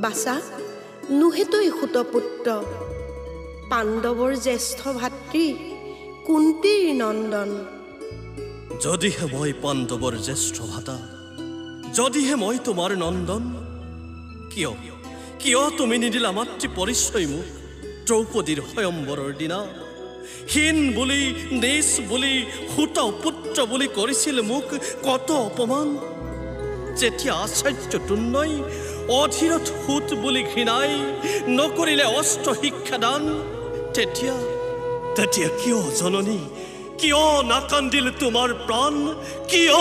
বাছা নুহেতৈ সুতপুত্ৰ পাণ্ডৱৰ জ্যেষ্ঠ ভাতৃ কুন্তীৰ নন্দন। যদিহে মই পাণ্ডৱৰ জ্যেষ্ঠ ভাতা, যদিহে মই তোমাৰ নন্দন, কিয় কিয় তুমি নিদিলা মাতৃ পৰিচয় মোক দ্ৰৌপদীৰ স্বয়ম্বৰৰ দিনা? হীন বুলি নিজ বুলি সুত পুত্ৰ বুলি কৰিছিল মোক কত অপমান। যেতিয়া আচাৰ্য তুন্নই অধীৰত সুত বুলি ঘৃণাই নকৰিলে অস্ত্ৰ শিক্ষাদান, তেতিয়া তেতিয়া কিয় জননী, কিয় নাকান্দিল তোমাৰ প্ৰাণ? কিয়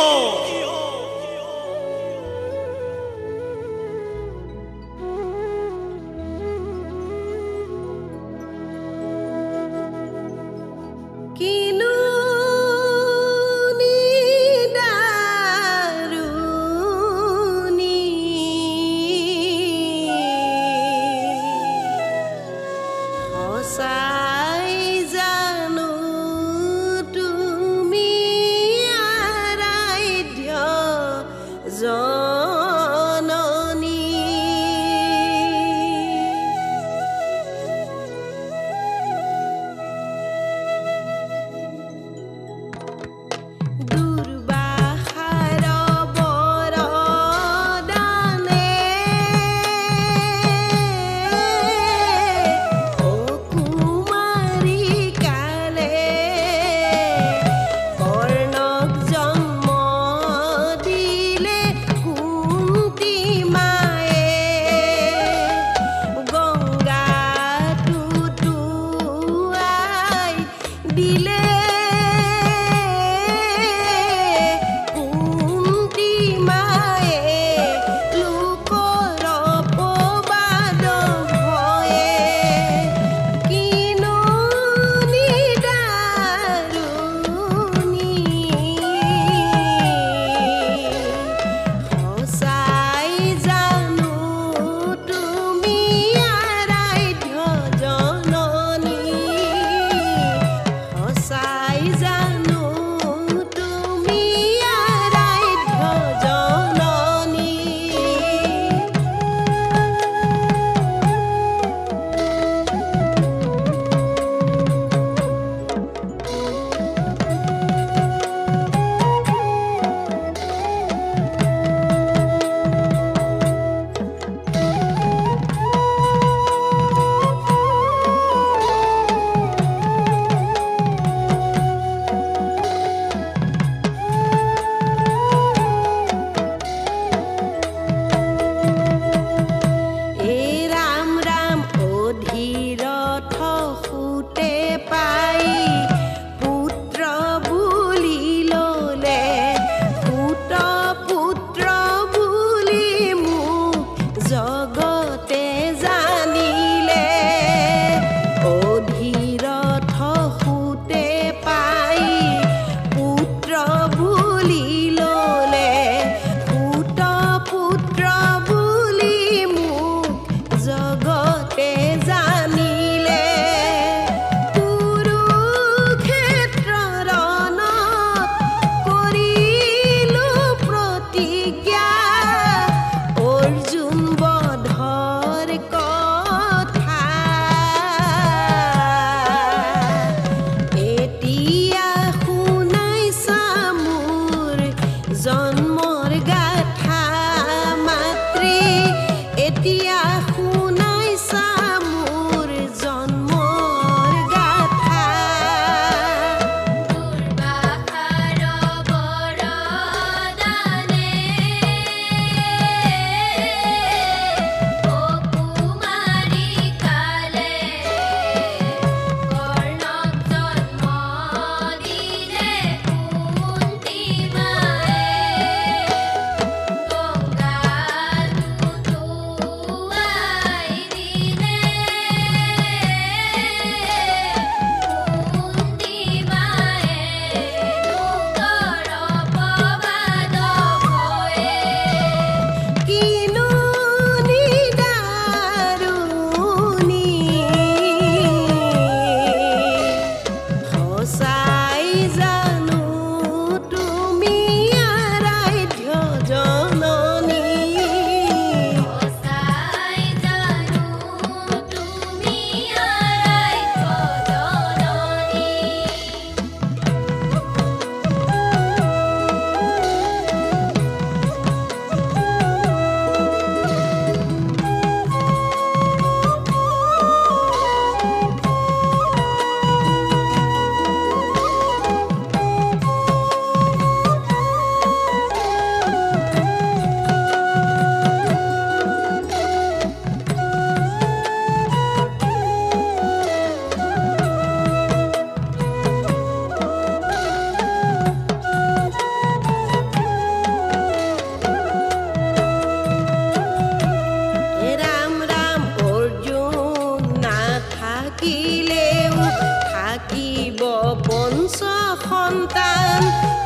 সন্তান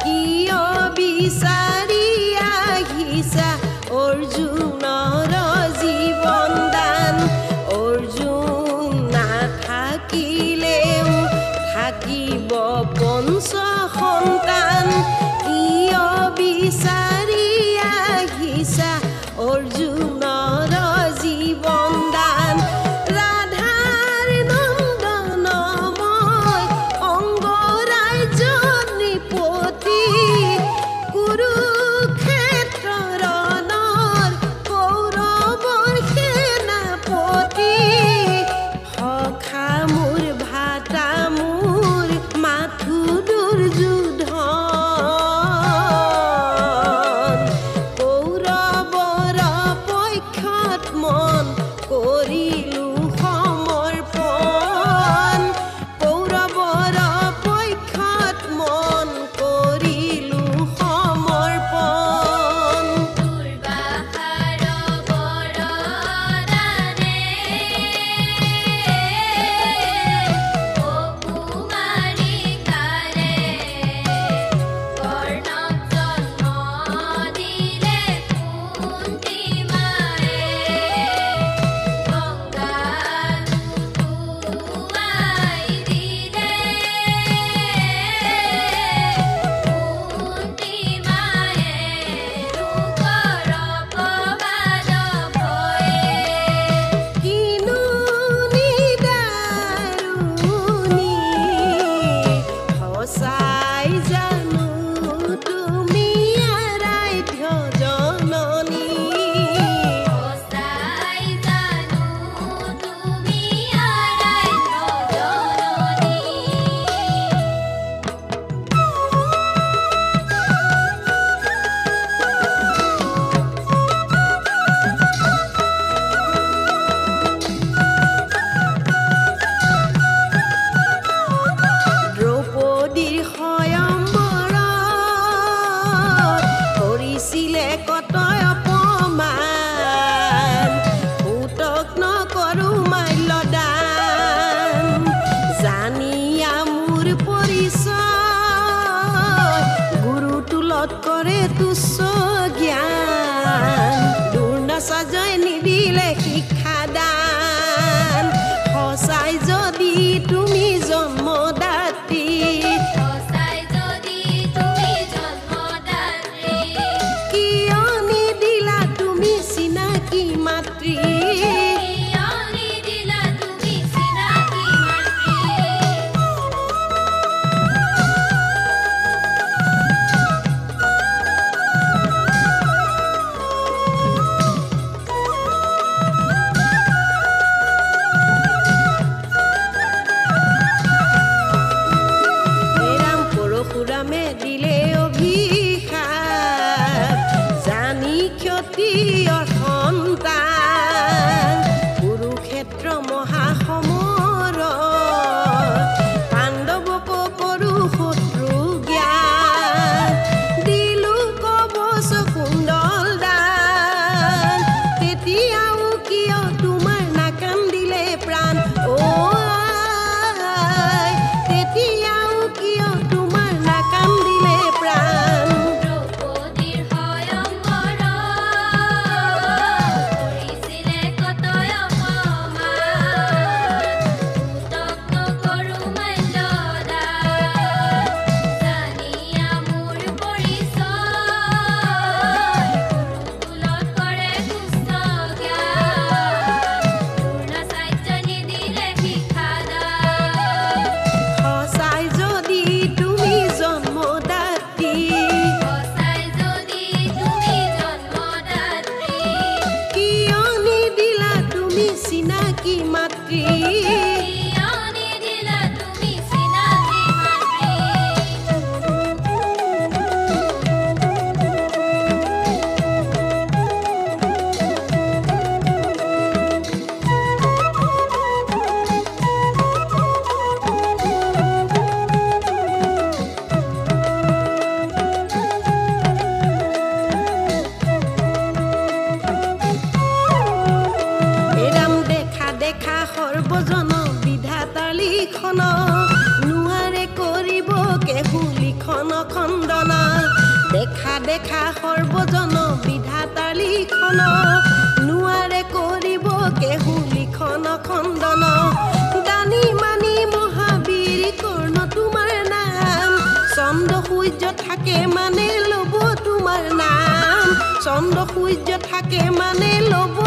কিয় বিচাৰি আহিছা অৰ্জুনৰ জীৱন দান অৰ্জুন নাথাকিলেও থাকিব পঞ্চ সন্তান কিয় বিচাৰি আহিছা অৰ্জুনৰ জীৱন দান ৰাধাৰ নন্দন মই অংগৰাজ্য নৃপতি কুৰুক্ষেত্ৰৰ ৰণৰ কৌৰৱৰ সেনাপতি সখা মোৰ ভাতা মোৰ মাথো দুৰ্যোধন কৌৰৱৰ পক্ষত মন কৰিলো সমৰ্পণ কৌৰৱৰ পক্ষত মন কৰিলো সমৰ্পণ দুৰ্বাসাৰ বৰদানে অকুমাৰী কালে কৰ্ণক জন্ম দিলে কুন্তি মায়ে গংগাত উটুৱাই দিলে কুন্তি মায়ে লোকৰ অপবাদ ভয়ে কিনো নিদাৰুণী সঁচাই জানো তুমি আৰাধ্য জননী সঁচাই জানো তুমি আৰাধ্য জননী দ্ৰৌপদীৰ স্বয়ম্বৰত কৰিছিলে কত অপমান ভূতক নকৰো মাল্যদান জানিয়া মোৰ পৰিচয় গুৰু তুলত কৰে তুচ্ছ জ্ঞান দুৰ্নাচাৰ্যই নিদিলে শিক্ষাদান সঁচাই যদি তুমি জন্মদাত্ৰী সঁচাই যদি তুমি জন্মদাত্ৰী কিয় নিদিলা তুমি চিনাকি মাতৃ কিয় নিদিলা তুমি চিনাকি মাতৃ খণ্ডন দেখা দেখা সৰ্বজন বিধাতাৰ লিখন নোৱাৰে কৰিব কেহু লিখন খণ্ডন দানি মানি মহাবীৰ কৰ্ণ তোমাৰ নাম চন্দ্ৰ সূৰ্য থাকে মানে ল'ব তোমাৰ নাম চন্দ্ৰ সূৰ্য থাকে মানে ল'ব